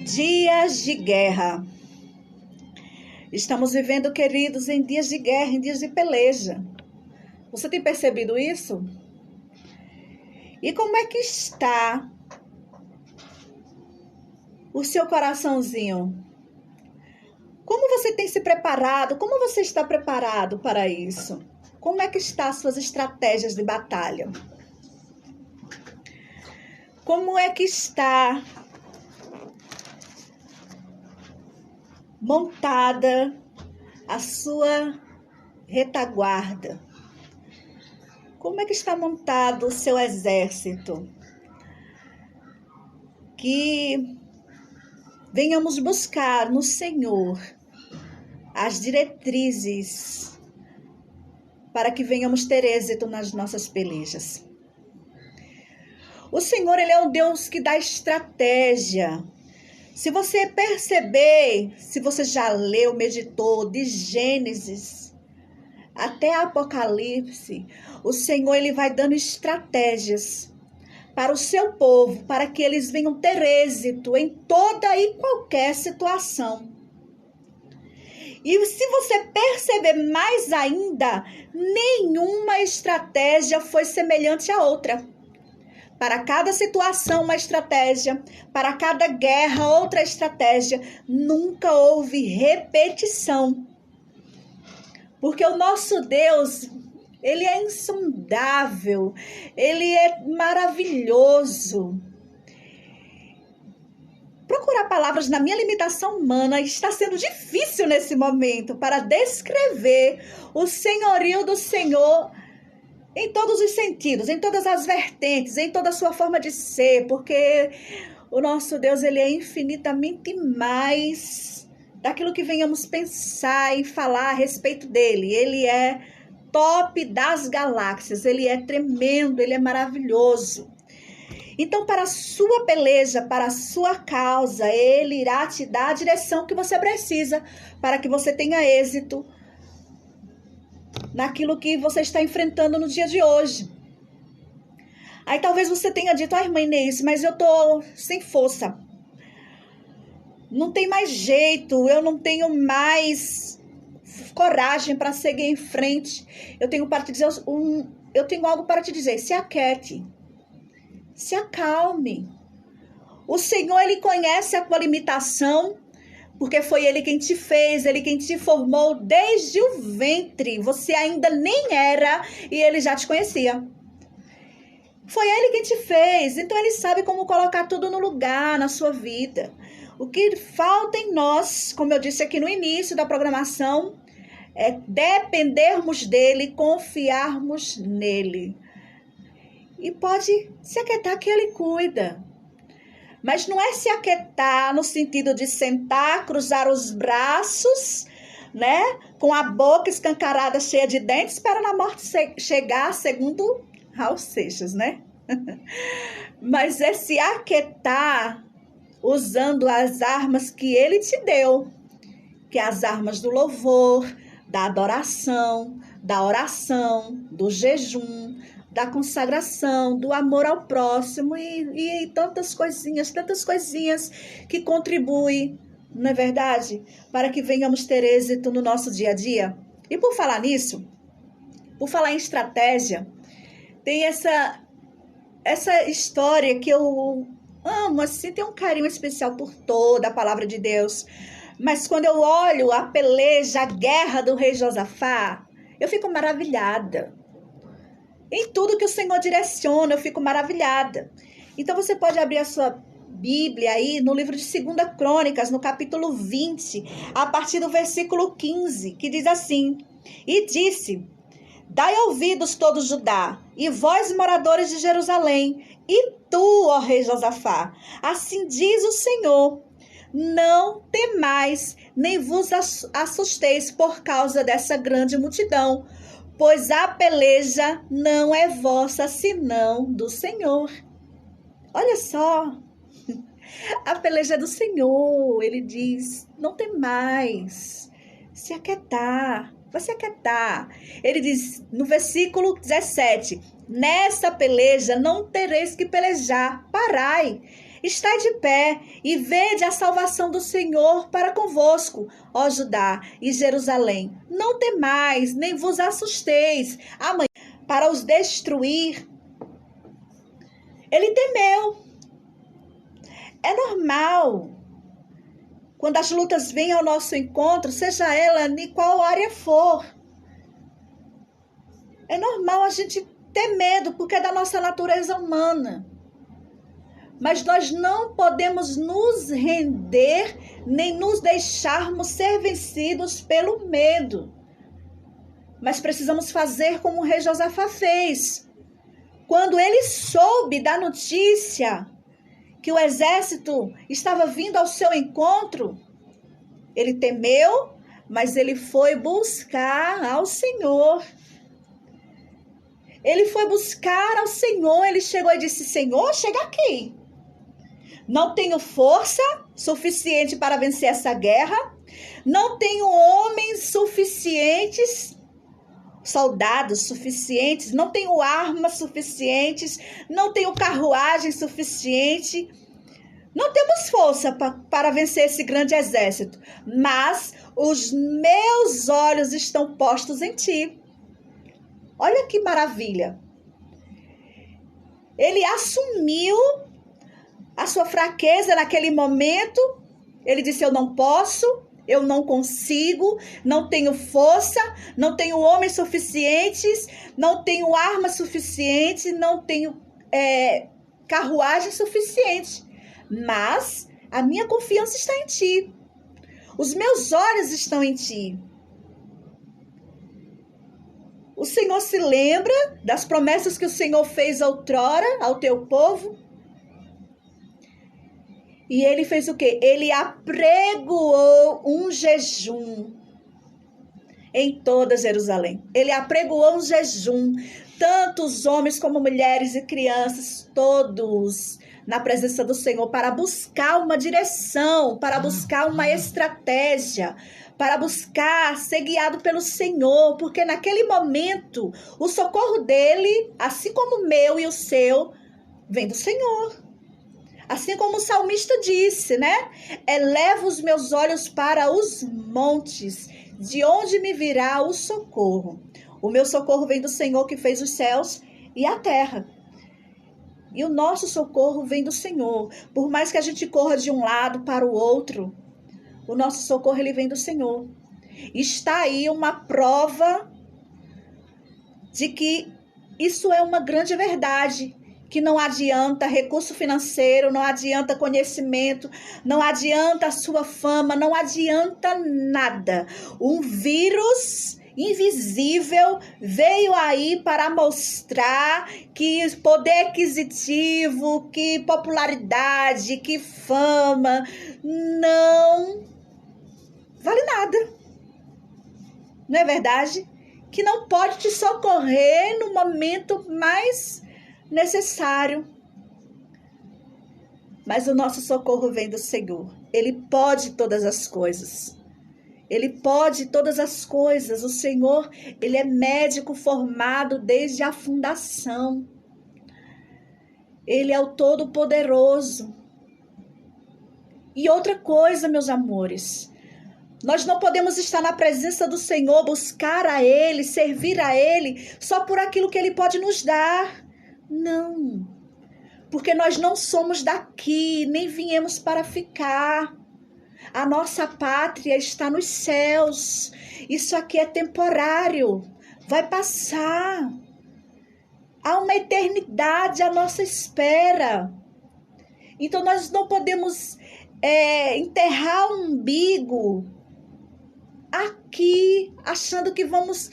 Dias de guerra. Estamos vivendo, queridos, em dias de guerra, em dias de peleja. Você tem percebido isso? E como é que está o seu coraçãozinho? Como você tem se preparado? Como você está preparado para isso? Como é que estão as suas estratégias de batalha? Como é que está montada a sua retaguarda? Como é que está montado o seu exército? Que venhamos buscar no Senhor as diretrizes para que venhamos ter êxito nas nossas pelejas. O Senhor, Ele é um Deus que dá estratégia. Se você perceber, se você já leu, meditou de Gênesis até Apocalipse, o Senhor, Ele vai dando estratégias para o seu povo, para que eles venham ter êxito em toda e qualquer situação. E se você perceber mais ainda, nenhuma estratégia foi semelhante à outra. Para cada situação, uma estratégia. Para cada guerra, outra estratégia. Nunca houve repetição. Porque o nosso Deus, Ele é insondável. Ele é maravilhoso. Procurar palavras na minha limitação humana está sendo difícil nesse momento para descrever o senhorio do Senhor em todos os sentidos, em todas as vertentes, em toda a sua forma de ser, porque o nosso Deus, Ele é infinitamente mais daquilo que venhamos pensar e falar a respeito dele. Ele é top das galáxias, Ele é tremendo, Ele é maravilhoso. Então, para a sua peleja, para a sua causa, Ele irá te dar a direção que você precisa para que você tenha êxito naquilo que você está enfrentando no dia de hoje. Aí talvez você tenha dito, irmã Inês, mas eu tô sem força. Não tem mais jeito, eu não tenho mais coragem para seguir em frente. Eu tenho algo para te dizer, se aquiete. Se acalme. O Senhor, Ele conhece a tua limitação, porque foi Ele quem te fez, Ele quem te formou desde o ventre. Você ainda nem era e Ele já te conhecia. Foi Ele quem te fez, então Ele sabe como colocar tudo no lugar na sua vida. O que falta em nós, como eu disse aqui no início da programação, é dependermos dEle, confiarmos nele. E pode se aquietar que Ele cuida. Mas não é se aquietar no sentido de sentar, cruzar os braços, né? Com a boca escancarada, cheia de dentes, esperando a morte chegar, segundo Raul Seixas, né? Mas é se aquietar usando as armas que Ele te deu, que é as armas do louvor, da adoração, da oração, do jejum, da consagração, do amor ao próximo e tantas coisinhas que contribuem, não é verdade? Para que venhamos ter êxito no nosso dia a dia. E por falar nisso, por falar em estratégia, tem essa história que eu amo, assim, tenho um carinho especial por toda a palavra de Deus. Mas quando eu olho a peleja, a guerra do rei Josafá, eu fico maravilhada. Em tudo que o Senhor direciona, eu fico maravilhada. Então, você pode abrir a sua Bíblia aí no livro de 2 Crônicas, no capítulo 20, a partir do versículo 15, que diz assim: E disse, dai ouvidos todo Judá, e vós, moradores de Jerusalém, e tu, ó rei Josafá, assim diz o Senhor, não temais, nem vos assusteis por causa dessa grande multidão, pois a peleja não é vossa, senão do Senhor. Olha só, a peleja é do Senhor. Ele diz, não tem mais, se aquietar, vai se aquietar. Ele diz no versículo 17, nessa peleja não tereis que pelejar, parai, Estai de pé e vede a salvação do Senhor para convosco, ó Judá e Jerusalém. Não temais, nem vos assusteis amanhã para os destruir. Ele temeu. É normal. Quando as lutas vêm ao nosso encontro, seja ela em qual área for, é normal a gente ter medo, porque é da nossa natureza humana. Mas nós não podemos nos render, nem nos deixarmos ser vencidos pelo medo. Mas precisamos fazer como o rei Josafá fez. Quando ele soube da notícia que o exército estava vindo ao seu encontro, ele temeu, mas ele foi buscar ao Senhor. Ele foi buscar ao Senhor, ele chegou e disse: Senhor, chega aqui. Não tenho força suficiente para vencer essa guerra, não tenho homens suficientes, soldados suficientes, não tenho armas suficientes, não tenho carruagem suficiente, não temos força para vencer esse grande exército, mas os meus olhos estão postos em ti. Olha que maravilha. Ele assumiu a sua fraqueza naquele momento. Ele disse: eu não posso, eu não consigo, não tenho força, não tenho homens suficientes, não tenho armas suficientes, não tenho carruagem suficiente. Mas a minha confiança está em ti. Os meus olhos estão em ti. O Senhor se lembra das promessas que o Senhor fez outrora ao teu povo? E ele fez o quê? Ele apregoou um jejum em toda Jerusalém. Ele apregoou um jejum, tanto os homens como mulheres e crianças, todos na presença do Senhor, para buscar uma direção, para buscar uma estratégia, para buscar ser guiado pelo Senhor, porque naquele momento o socorro dele, assim como o meu e o seu, vem do Senhor. Assim como o salmista disse, né? Elevo os meus olhos para os montes, de onde me virá o socorro. O meu socorro vem do Senhor que fez os céus e a terra. E o nosso socorro vem do Senhor. Por mais que a gente corra de um lado para o outro, o nosso socorro ele vem do Senhor. Está aí uma prova de que isso é uma grande verdade. Que não adianta recurso financeiro, não adianta conhecimento, não adianta a sua fama, não adianta nada. Um vírus invisível veio aí para mostrar que poder aquisitivo, que popularidade, que fama não vale nada. Não é verdade? Que não pode te socorrer no momento mais necessário. Mas o nosso socorro vem do Senhor. Ele pode todas as coisas. Ele pode todas as coisas. O Senhor, ele é médico formado desde a fundação. Ele é o Todo-Poderoso. E outra coisa, meus amores, nós não podemos estar na presença do Senhor, buscar a Ele, servir a Ele, só por aquilo que Ele pode nos dar. Não, porque nós não somos daqui, nem viemos para ficar. A nossa pátria está nos céus. Isso aqui é temporário, vai passar. Há uma eternidade à nossa espera. Então nós não podemos enterrar o umbigo aqui, achando que vamos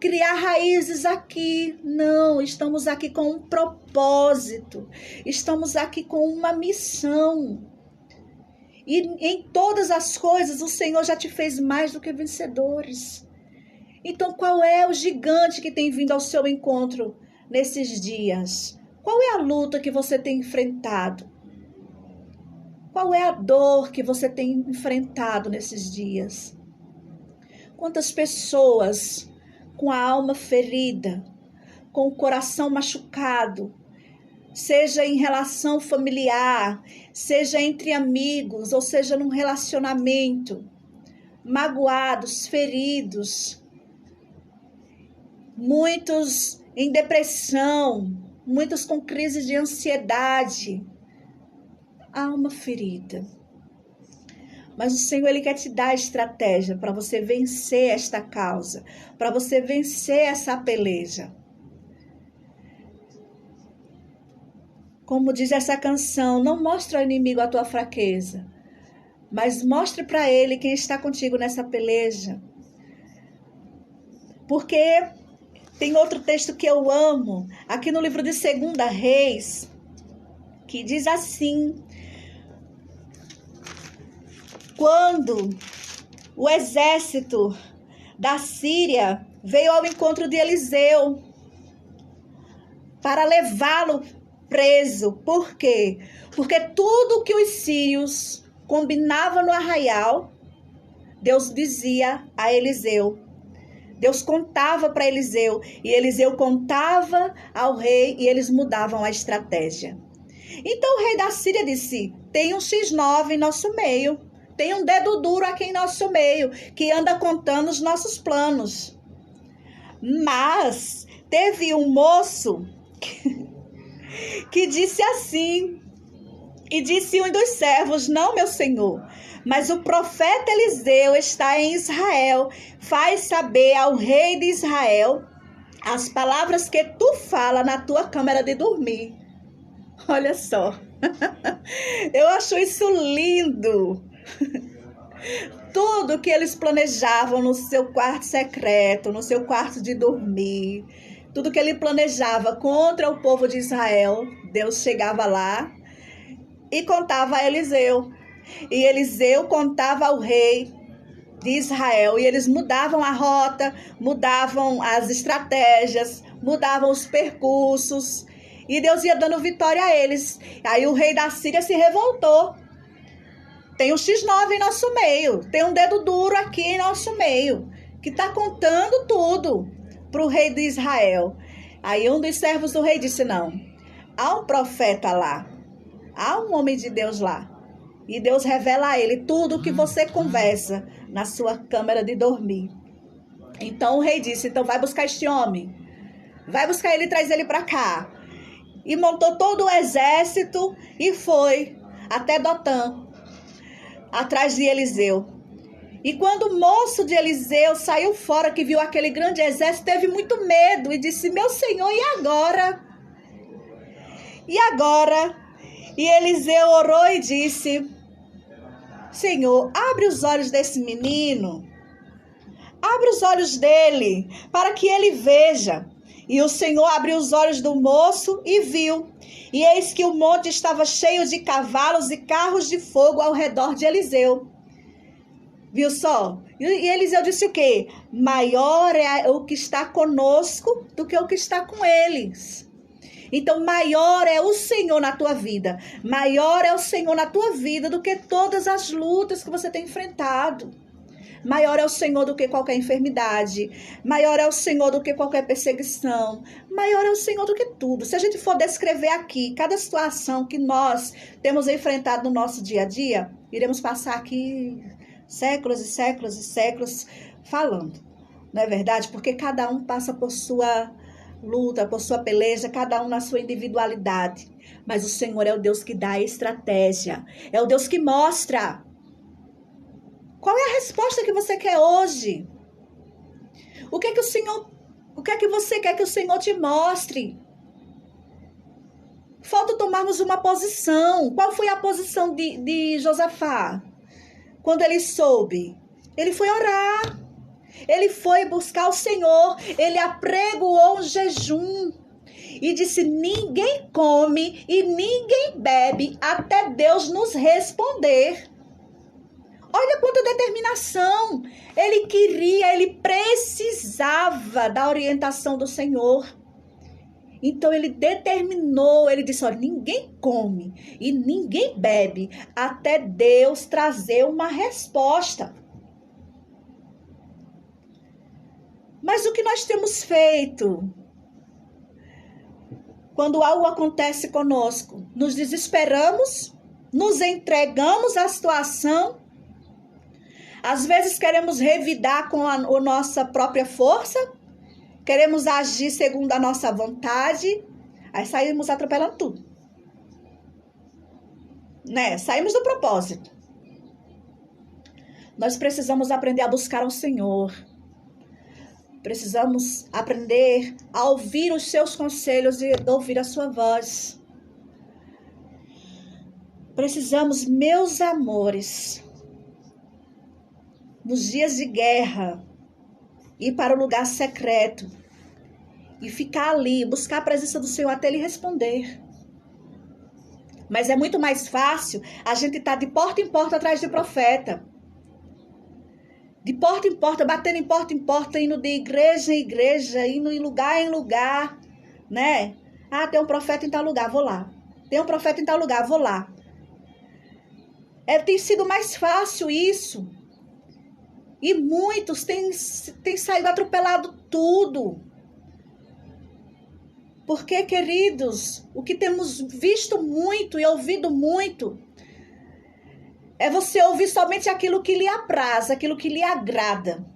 criar raízes aqui. Não, estamos aqui com um propósito. Estamos aqui com uma missão. E em todas as coisas o Senhor já te fez mais do que vencedores. Então qual é o gigante que tem vindo ao seu encontro nesses dias? Qual é a luta que você tem enfrentado? Qual é a dor que você tem enfrentado nesses dias? Quantas pessoas com a alma ferida, com o coração machucado, seja em relação familiar, seja entre amigos, ou seja num relacionamento, magoados, feridos, muitos em depressão, muitos com crise de ansiedade, alma ferida. Mas o Senhor, Ele quer te dar estratégia para você vencer esta causa, para você vencer essa peleja. Como diz essa canção, não mostre ao inimigo a tua fraqueza, mas mostre para ele quem está contigo nessa peleja. Porque tem outro texto que eu amo, aqui no livro de 2 Reis, que diz assim: quando o exército da Síria veio ao encontro de Eliseu para levá-lo preso. Por quê? Porque tudo que os sírios combinavam no arraial, Deus dizia a Eliseu. Deus contava para Eliseu, e Eliseu contava ao rei, e eles mudavam a estratégia. Então o rei da Síria disse: tem um X9 em nosso meio, tem um dedo duro aqui em nosso meio, que anda contando os nossos planos. Mas teve um moço que disse assim, e disse um dos servos: não, meu senhor, mas o profeta Eliseu está em Israel. Faz saber ao rei de Israel as palavras que tu fala na tua câmara de dormir. Olha só. Eu acho isso lindo. Tudo que eles planejavam no seu quarto secreto, no seu quarto de dormir, tudo que ele planejava contra o povo de Israel, Deus chegava lá e contava a Eliseu. E Eliseu contava ao rei de Israel. E eles mudavam a rota, mudavam as estratégias, mudavam os percursos. E Deus ia dando vitória a eles. Aí o rei da Síria se revoltou. Tem um X9 em nosso meio. Tem um dedo duro aqui em nosso meio, que está contando tudo para o rei de Israel. Aí um dos servos do rei disse: não, há um profeta lá. Há um homem de Deus lá. E Deus revela a ele tudo o que você conversa na sua câmara de dormir. Então o rei disse: então vai buscar este homem. Vai buscar ele e traz ele para cá. E montou todo o exército e foi até Dotã, atrás de Eliseu. E quando o moço de Eliseu saiu fora, que viu aquele grande exército, teve muito medo e disse: meu senhor, e agora? E agora? E Eliseu orou e disse: Senhor, abre os olhos desse menino, abre os olhos dele, para que ele veja. E o Senhor abriu os olhos do moço e viu. E eis que o monte estava cheio de cavalos e carros de fogo ao redor de Eliseu. Viu só? E Eliseu disse o quê? Maior é o que está conosco do que o que está com eles. Então, maior é o Senhor na tua vida. Maior é o Senhor na tua vida do que todas as lutas que você tem enfrentado. Maior é o Senhor do que qualquer enfermidade. Maior é o Senhor do que qualquer perseguição. Maior é o Senhor do que tudo. Se a gente for descrever aqui cada situação que nós temos enfrentado no nosso dia a dia, iremos passar aqui séculos e séculos e séculos falando. Não é verdade? Porque cada um passa por sua luta, por sua peleja, cada um na sua individualidade. Mas o Senhor é o Deus que dá a estratégia. É o Deus que mostra. Qual é a resposta que você quer hoje? O que é que você quer que o Senhor te mostre? Falta tomarmos uma posição. Qual foi a posição de Josafá? Quando ele soube, ele foi orar. Ele foi buscar o Senhor. Ele apregoou um jejum. E disse: ninguém come e ninguém bebe até Deus nos responder. Olha quanta determinação. Ele queria, ele precisava da orientação do Senhor. Então ele determinou, ele disse: olha, ninguém come e ninguém bebe até Deus trazer uma resposta. Mas o que nós temos feito? quando algo acontece conosco, nos desesperamos, nos entregamos à situação. Às vezes queremos revidar com a nossa própria força, queremos agir segundo a nossa vontade, aí saímos atropelando tudo. Né? Saímos do propósito. Nós precisamos aprender a buscar ao Senhor. Precisamos aprender a ouvir os seus conselhos e ouvir a sua voz. Precisamos, meus amores, nos dias de guerra, ir para o lugar secreto e ficar ali, buscar a presença do Senhor até Ele responder. Mas é muito mais fácil a gente estar de porta em porta atrás de profeta. De porta em porta, batendo em porta, indo de igreja em igreja, indo em lugar, né? Ah, tem um profeta em tal lugar, vou lá. Tem um profeta em tal lugar, vou lá. Tem sido mais fácil isso. E muitos têm saído atropelado tudo. Porque, queridos, o que temos visto muito e ouvido muito é você ouvir somente aquilo que lhe apraz, aquilo que lhe agrada.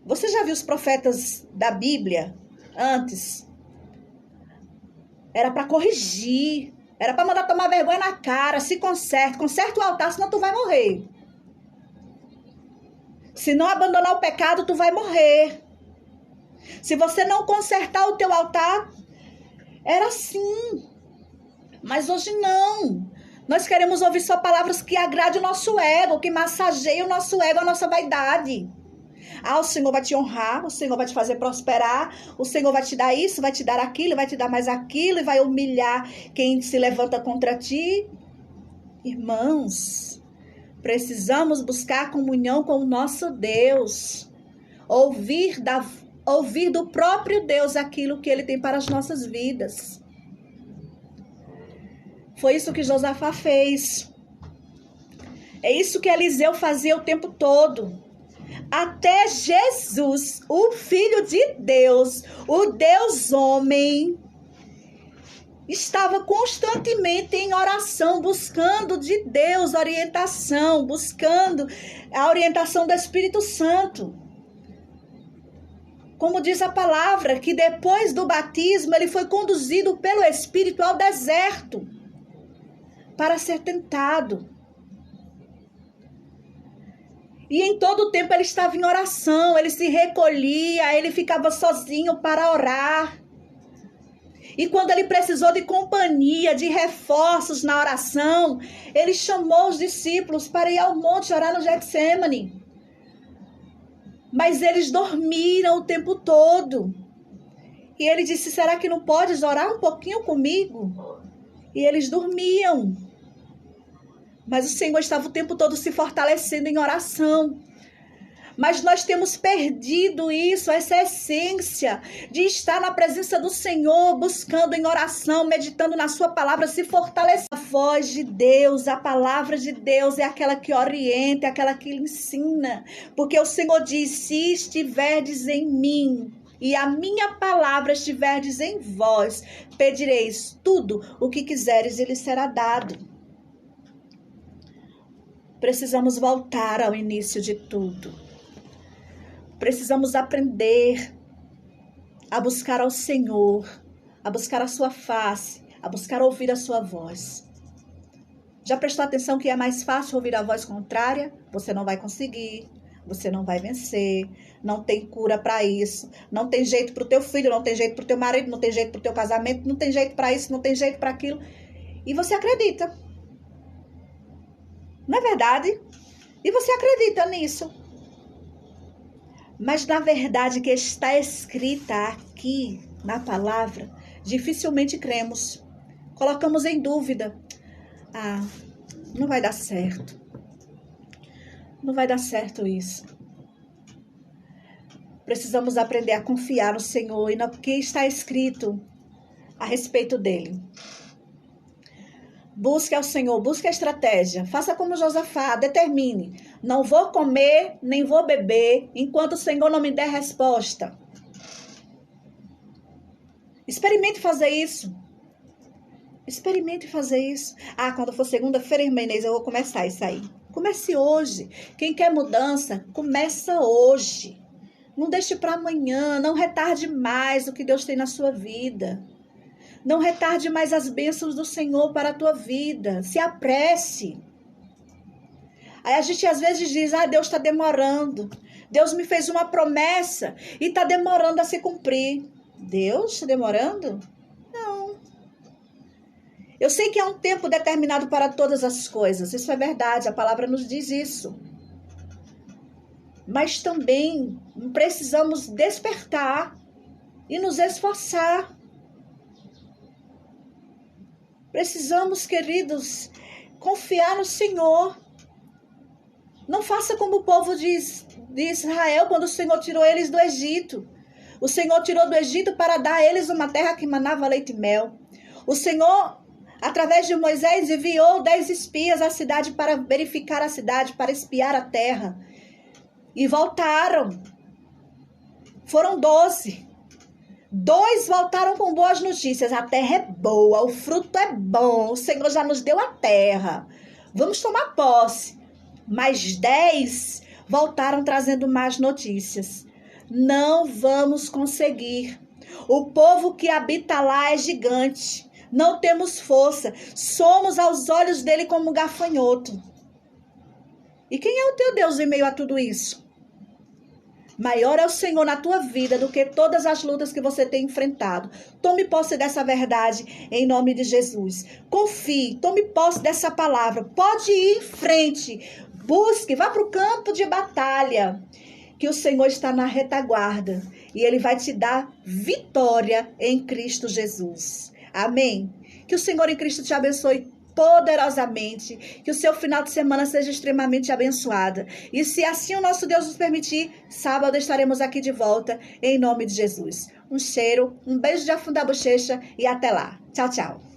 Você já viu os profetas da Bíblia antes? Era para corrigir, era para mandar tomar vergonha na cara, se conserta o altar, senão tu vai morrer. Se não abandonar o pecado, tu vai morrer. Se você não consertar o teu altar, era assim. Mas hoje não. Nós queremos ouvir só palavras que agradem o nosso ego, que massageiem o nosso ego, a nossa vaidade. Ah, o Senhor vai te honrar, o Senhor vai te fazer prosperar, o Senhor vai te dar isso, vai te dar aquilo, vai te dar mais aquilo e vai humilhar quem se levanta contra ti. Irmãos, precisamos buscar comunhão com o nosso Deus, ouvir do próprio Deus aquilo que Ele tem para as nossas vidas. Foi isso que Josafá fez. É isso que Eliseu fazia o tempo todo. Até Jesus, o Filho de Deus, o Deus homem, estava constantemente em oração, buscando de Deus orientação, buscando a orientação do Espírito Santo. Como diz a palavra, que depois do batismo ele foi conduzido pelo Espírito ao deserto para ser tentado. E em todo o tempo ele estava em oração, ele se recolhia, ele ficava sozinho para orar. E quando ele precisou de companhia, de reforços na oração, ele chamou os discípulos para ir ao monte orar no Getsêmani. Mas eles dormiram o tempo todo. E ele disse, será que não podes orar um pouquinho comigo? E eles dormiam. Mas o Senhor estava o tempo todo se fortalecendo em oração. Mas nós temos perdido isso, essa essência de estar na presença do Senhor, buscando em oração, meditando na sua palavra, se fortalecer. A voz de Deus, a palavra de Deus é aquela que orienta, é aquela que ensina. Porque o Senhor diz, se estiverdes em mim e a minha palavra estiverdes em vós, pedireis tudo o que quiseres e lhe será dado. Precisamos voltar ao início de tudo. Precisamos aprender a buscar ao Senhor, a buscar a sua face, a buscar ouvir a sua voz. Já prestou atenção que é mais fácil ouvir a voz contrária? Você não vai conseguir, você não vai vencer, não tem cura para isso, não tem jeito para o teu filho, não tem jeito para o teu marido, não tem jeito para o teu casamento, não tem jeito para isso, não tem jeito para aquilo. E você acredita. Não é verdade? E você acredita nisso. Mas na verdade que está escrita aqui na palavra, dificilmente cremos. Colocamos em dúvida. Ah, não vai dar certo. Não vai dar certo isso. Precisamos aprender a confiar no Senhor e no que está escrito a respeito dele. Busque ao Senhor, busque a estratégia. Faça como Josafá, determine. Não vou comer, nem vou beber, enquanto o Senhor não me der resposta. Experimente fazer isso. Experimente fazer isso. Quando for segunda-feira, irmã Inês, eu vou começar isso aí. Comece hoje. Quem quer mudança, começa hoje. Não deixe para amanhã. Não retarde mais o que Deus tem na sua vida. Não retarde mais as bênçãos do Senhor para a tua vida. Se apresse. Aí a gente às vezes diz, Deus está demorando. Deus me fez uma promessa e está demorando a se cumprir. Deus está demorando? Não. Eu sei que há um tempo determinado para todas as coisas. Isso é verdade, a palavra nos diz isso. Mas também precisamos despertar e nos esforçar. Precisamos, queridos, confiar no Senhor. Não faça como o povo de Israel quando o Senhor tirou eles do Egito. O Senhor tirou do Egito para dar a eles uma terra que manava leite e mel. O Senhor, através de Moisés, enviou 10 espias à cidade para verificar a cidade, para espiar a terra. E voltaram. Foram 12. 2 voltaram com boas notícias. A terra é boa, o fruto é bom. O Senhor já nos deu a terra. Vamos tomar posse. Mas 10 voltaram trazendo más notícias. Não vamos conseguir. O povo que habita lá é gigante. Não temos força. Somos aos olhos dele como um gafanhoto. E quem é o teu Deus em meio a tudo isso? Maior é o Senhor na tua vida do que todas as lutas que você tem enfrentado. Tome posse dessa verdade em nome de Jesus. Confie, tome posse dessa palavra. Pode ir em frente. Busque, vá para o campo de batalha. Que o Senhor está na retaguarda. E Ele vai te dar vitória em Cristo Jesus. Amém? Que o Senhor em Cristo te abençoe poderosamente, que o seu final de semana seja extremamente abençoado. E se assim o nosso Deus nos permitir, sábado estaremos aqui de volta, em nome de Jesus. Um cheiro, um beijo de afundar a bochecha e até lá. Tchau, tchau.